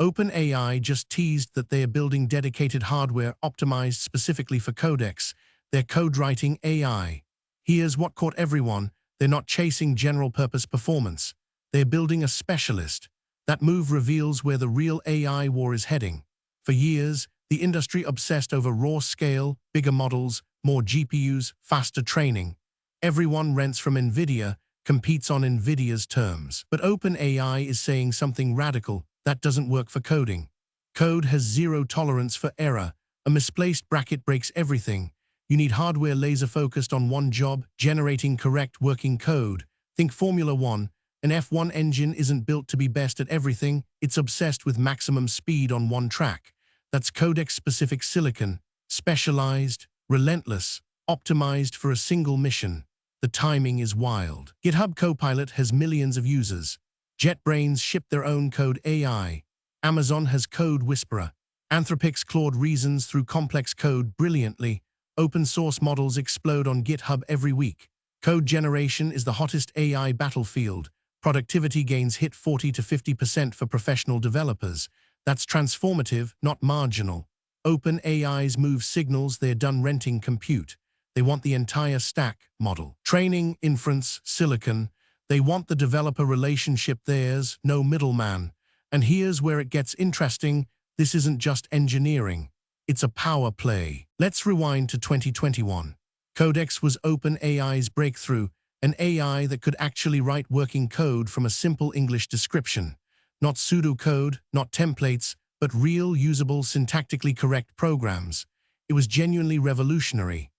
OpenAI just teased that they are building dedicated hardware optimized specifically for Codex, their code-writing AI. Here's what caught everyone: they're not chasing general-purpose performance. They're building a specialist. That move reveals where the real AI war is heading. For years, the industry obsessed over raw scale, bigger models, more GPUs, faster training. Everyone rents from NVIDIA, competes on NVIDIA's terms. But OpenAI is saying something radical: that doesn't work for coding. Code has zero tolerance for error. A misplaced bracket breaks everything. You need hardware laser-focused on one job, generating correct working code. Think Formula One. An F1 engine isn't built to be best at everything. It's obsessed with maximum speed on one track. That's Codex-specific silicon, specialized, relentless, optimized for a single mission. The timing is wild. GitHub Copilot has millions of users. JetBrains ship their own code AI. Amazon has Code Whisperer. Anthropic's Claude reasons through complex code brilliantly. Open source models explode on GitHub every week. Code generation is the hottest AI battlefield. Productivity gains hit 40 to 50% for professional developers. That's transformative, not marginal. OpenAI's move signals they're done renting compute. They want the entire stack model. Training, inference, silicon. They want the developer relationship theirs, no middleman. And here's where it gets interesting. This isn't just engineering. It's a power play. Let's rewind to 2021. Codex was OpenAI's breakthrough, an AI that could actually write working code from a simple English description. Not pseudocode, not templates, but real, usable, syntactically correct programs. It was genuinely revolutionary.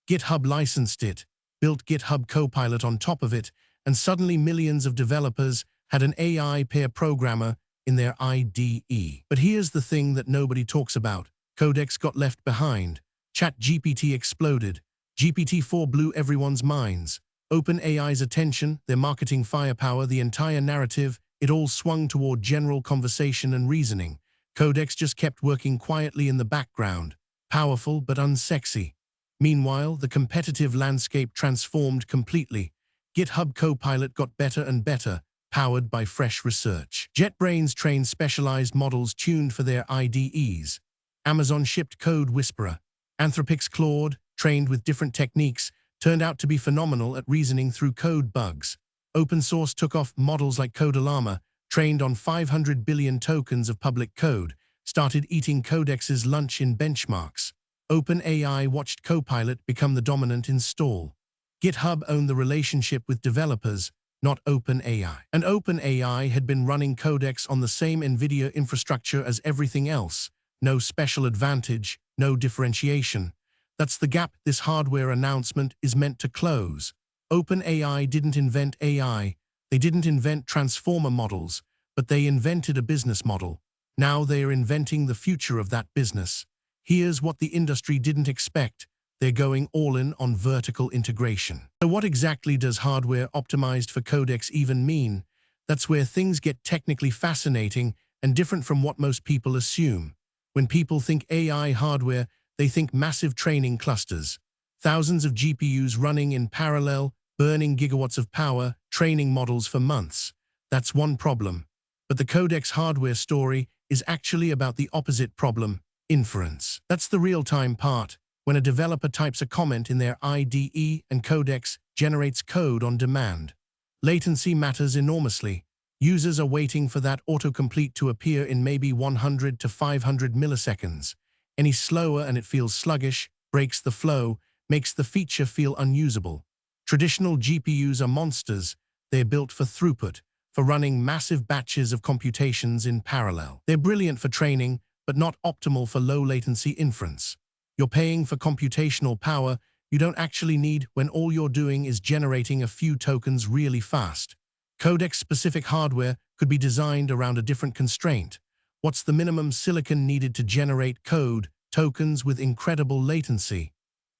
GitHub licensed it, built GitHub Copilot on top of it, and suddenly millions of developers had an AI pair programmer in their IDE. But here's the thing that nobody talks about. Codex got left behind. ChatGPT exploded. GPT-4 blew everyone's minds. OpenAI's attention, their marketing firepower, the entire narrative, it all swung toward general conversation and reasoning. Codex just kept working quietly in the background, powerful but unsexy. Meanwhile, the competitive landscape transformed completely. GitHub Copilot got better and better, powered by fresh research. JetBrains trained specialized models tuned for their IDEs. Amazon shipped Code Whisperer. Anthropic's Claude, trained with different techniques, turned out to be phenomenal at reasoning through code bugs. Open source took off. Models like Codellama, trained on 500 billion tokens of public code, started eating Codex's lunch in benchmarks. OpenAI watched Copilot become the dominant install. GitHub owned the relationship with developers, not OpenAI. And OpenAI had been running Codex on the same NVIDIA infrastructure as everything else. No special advantage, no differentiation. That's the gap this hardware announcement is meant to close. OpenAI didn't invent AI, they didn't invent transformer models, but they invented a business model. Now they are inventing the future of that business. Here's what the industry didn't expect: they're going all in on vertical integration. So what exactly does hardware optimized for Codex even mean? That's where things get technically fascinating and different from what most people assume. When people think AI hardware, they think massive training clusters. Thousands of GPUs running in parallel, burning gigawatts of power, training models for months. That's one problem. But the Codex hardware story is actually about the opposite problem: inference. That's the real-time part, when a developer types a comment in their IDE and Codex generates code on demand. Latency matters enormously. Users are waiting for that autocomplete to appear in maybe 100 to 500 milliseconds. Any slower and it feels sluggish, breaks the flow, makes the feature feel unusable. Traditional GPUs are monsters. They're built for throughput, for running massive batches of computations in parallel. They're brilliant for training, but not optimal for low-latency inference. You're paying for computational power you don't actually need when all you're doing is generating a few tokens really fast. Codex-specific hardware could be designed around a different constraint. What's the minimum silicon needed to generate code, tokens with incredible latency?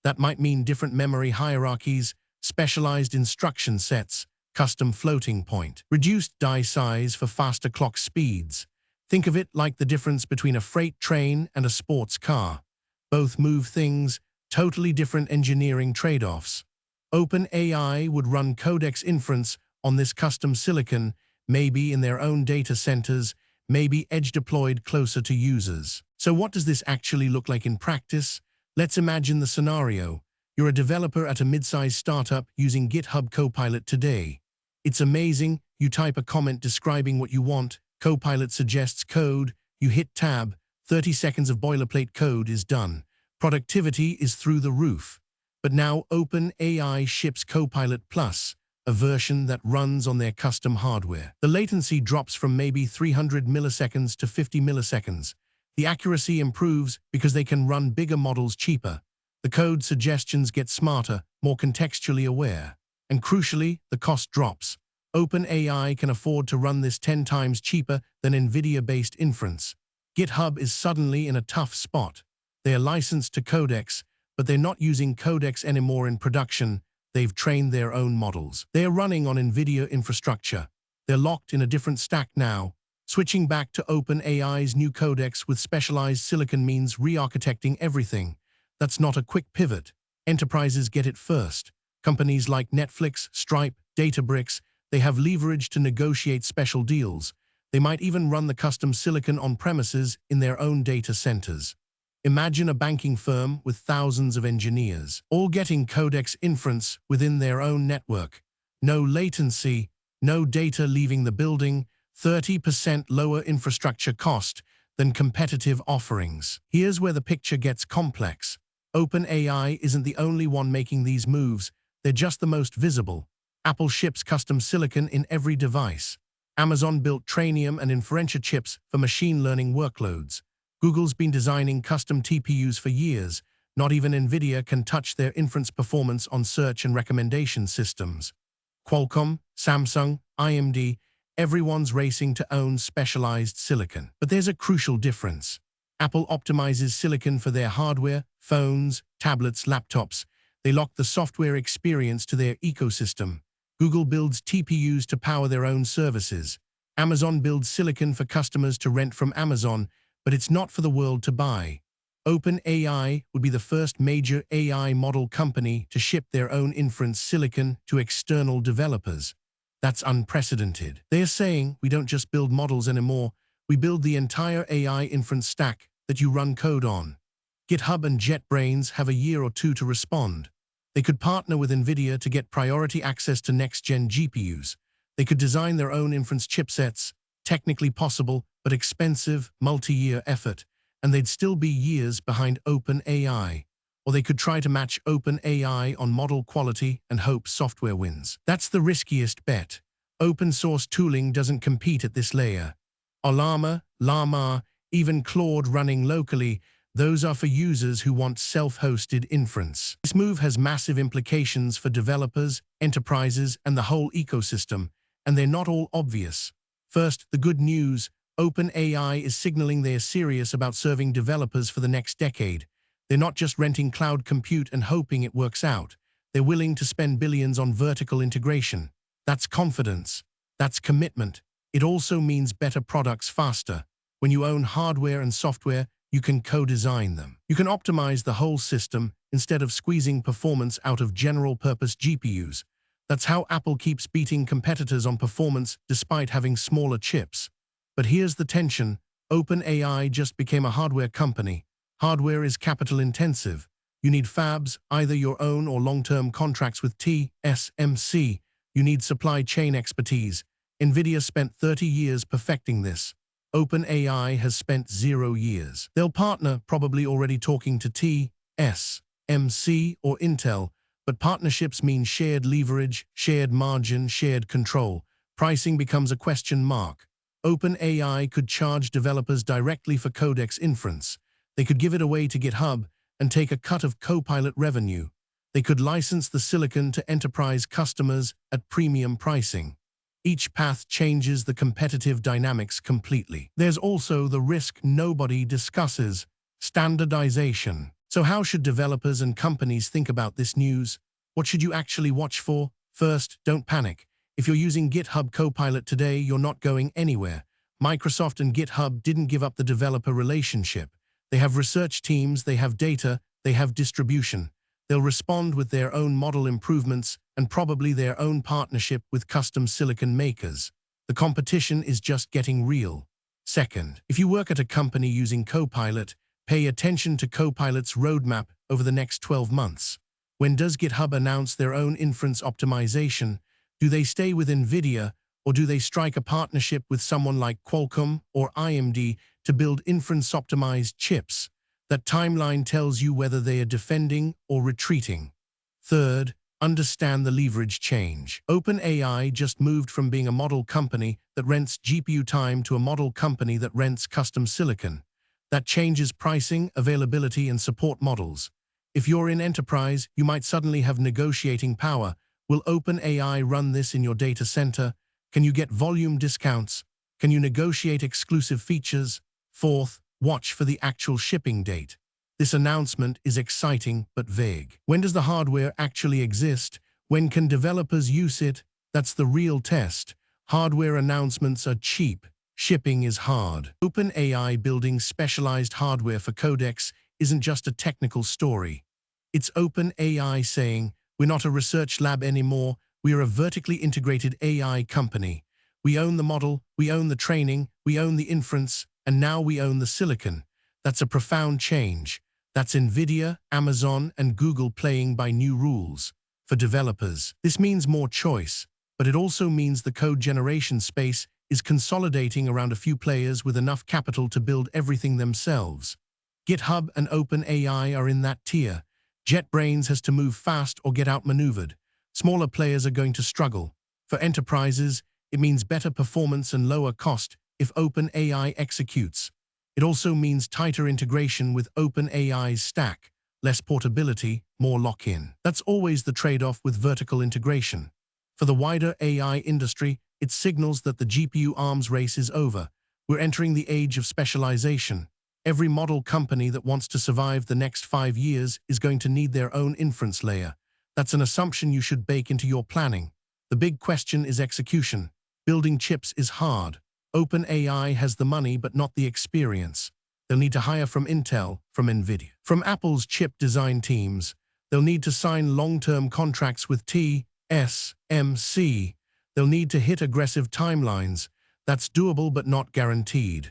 That might mean different memory hierarchies, specialized instruction sets, custom floating point, reduced die size for faster clock speeds. Think of it like the difference between a freight train and a sports car. Both move things, totally different engineering trade-offs. OpenAI would run Codex inference on this custom silicon, maybe in their own data centers, maybe edge-deployed closer to users. So what does this actually look like in practice? Let's imagine the scenario. You're a developer at a mid-sized startup using GitHub Copilot today. It's amazing. You type a comment describing what you want, Copilot suggests code, you hit tab, 30 seconds of boilerplate code is done. Productivity is through the roof. But now OpenAI ships Copilot Plus, a version that runs on their custom hardware. The latency drops from maybe 300 milliseconds to 50 milliseconds. The accuracy improves because they can run bigger models cheaper. The code suggestions get smarter, more contextually aware. And crucially, the cost drops. OpenAI can afford to run this 10 times cheaper than NVIDIA-based inference. GitHub is suddenly in a tough spot. They are licensed to Codex, but they're not using Codex anymore in production. They've trained their own models. They are running on NVIDIA infrastructure. They're locked in a different stack now. Switching back to OpenAI's new Codex with specialized silicon means re-architecting everything. That's not a quick pivot. Enterprises get it first. Companies like Netflix, Stripe, Databricks, they have leverage to negotiate special deals. They might even run the custom silicon on premises in their own data centers. Imagine a banking firm with thousands of engineers, all getting Codex inference within their own network. No latency, no data leaving the building, 30% lower infrastructure cost than competitive offerings. Here's where the picture gets complex. OpenAI isn't the only one making these moves, they're just the most visible. Apple ships custom silicon in every device. Amazon built Trainium and Inferentia chips for machine learning workloads. Google's been designing custom TPUs for years. Not even NVIDIA can touch their inference performance on search and recommendation systems. Qualcomm, Samsung, AMD, everyone's racing to own specialized silicon. But there's a crucial difference. Apple optimizes silicon for their hardware, phones, tablets, laptops. They lock the software experience to their ecosystem. Google builds TPUs to power their own services. Amazon builds silicon for customers to rent from Amazon, but it's not for the world to buy. OpenAI would be the first major AI model company to ship their own inference silicon to external developers. That's unprecedented. They are saying, we don't just build models anymore, we build the entire AI inference stack that you run code on. GitHub and JetBrains have a year or two to respond. They could partner with NVIDIA to get priority access to next-gen GPUs. They could design their own inference chipsets, technically possible, but expensive, multi-year effort, and they'd still be years behind OpenAI. Or they could try to match OpenAI on model quality and hope software wins. That's the riskiest bet. Open-source tooling doesn't compete at this layer. Olama, Llama, even Claude running locally, those are for users who want self-hosted inference. This move has massive implications for developers, enterprises, and the whole ecosystem, and they're not all obvious. First, the good news. OpenAI is signaling they're serious about serving developers for the next decade. They're not just renting cloud compute and hoping it works out. They're willing to spend billions on vertical integration. That's confidence. That's commitment. It also means better products faster. When you own hardware and software, you can co-design them. You can optimize the whole system instead of squeezing performance out of general-purpose GPUs. That's how Apple keeps beating competitors on performance despite having smaller chips. But here's the tension. OpenAI just became a hardware company. Hardware is capital-intensive. You need fabs, either your own or long-term contracts with TSMC. You need supply chain expertise. NVIDIA spent 30 years perfecting this. OpenAI has spent 0 years. They'll partner, probably already talking to TSMC or Intel, but partnerships mean shared leverage, shared margin, shared control. Pricing becomes a question mark. OpenAI could charge developers directly for Codex inference. They could give it away to GitHub and take a cut of Copilot revenue. They could license the silicon to enterprise customers at premium pricing. Each path changes the competitive dynamics completely. There's also the risk nobody discusses: standardization. So how should developers and companies think about this news? What should you actually watch for? First, don't panic. If you're using GitHub Copilot today, you're not going anywhere. Microsoft and GitHub didn't give up the developer relationship. They have research teams, they have data, they have distribution. They'll respond with their own model improvements and probably their own partnership with custom silicon makers. The competition is just getting real. Second, if you work at a company using Copilot, pay attention to Copilot's roadmap over the next 12 months. When does GitHub announce their own inference optimization? Do they stay with NVIDIA, or do they strike a partnership with someone like Qualcomm or AMD to build inference-optimized chips? That timeline tells you whether they are defending or retreating. Third, understand the leverage change. OpenAI just moved from being a model company that rents GPU time to a model company that rents custom silicon. That changes pricing, availability, and support models. If you're in enterprise, you might suddenly have negotiating power. Will OpenAI run this in your data center? Can you get volume discounts? Can you negotiate exclusive features? Fourth, watch for the actual shipping date. This announcement is exciting but vague. When does the hardware actually exist? When can developers use it? That's the real test. Hardware announcements are cheap. Shipping is hard. OpenAI building specialized hardware for Codex isn't just a technical story. It's OpenAI saying, we're not a research lab anymore, we are a vertically integrated AI company. We own the model, we own the training, we own the inference, and now we own the silicon. That's a profound change. That's NVIDIA, Amazon, and Google playing by new rules. For developers, this means more choice, but it also means the code generation space is consolidating around a few players with enough capital to build everything themselves. GitHub and OpenAI are in that tier. JetBrains has to move fast or get outmaneuvered. Smaller players are going to struggle. For enterprises, it means better performance and lower cost if OpenAI executes. It also means tighter integration with OpenAI's stack, less portability, more lock-in. That's always the trade-off with vertical integration. For the wider AI industry, it signals that the GPU arms race is over. We're entering the age of specialization. Every model company that wants to survive the next 5 years is going to need their own inference layer. That's an assumption you should bake into your planning. The big question is execution. Building chips is hard. OpenAI has the money but not the experience. They'll need to hire from Intel, from NVIDIA, from Apple's chip design teams. They'll need to sign long-term contracts with TSMC. They'll need to hit aggressive timelines. That's doable but not guaranteed.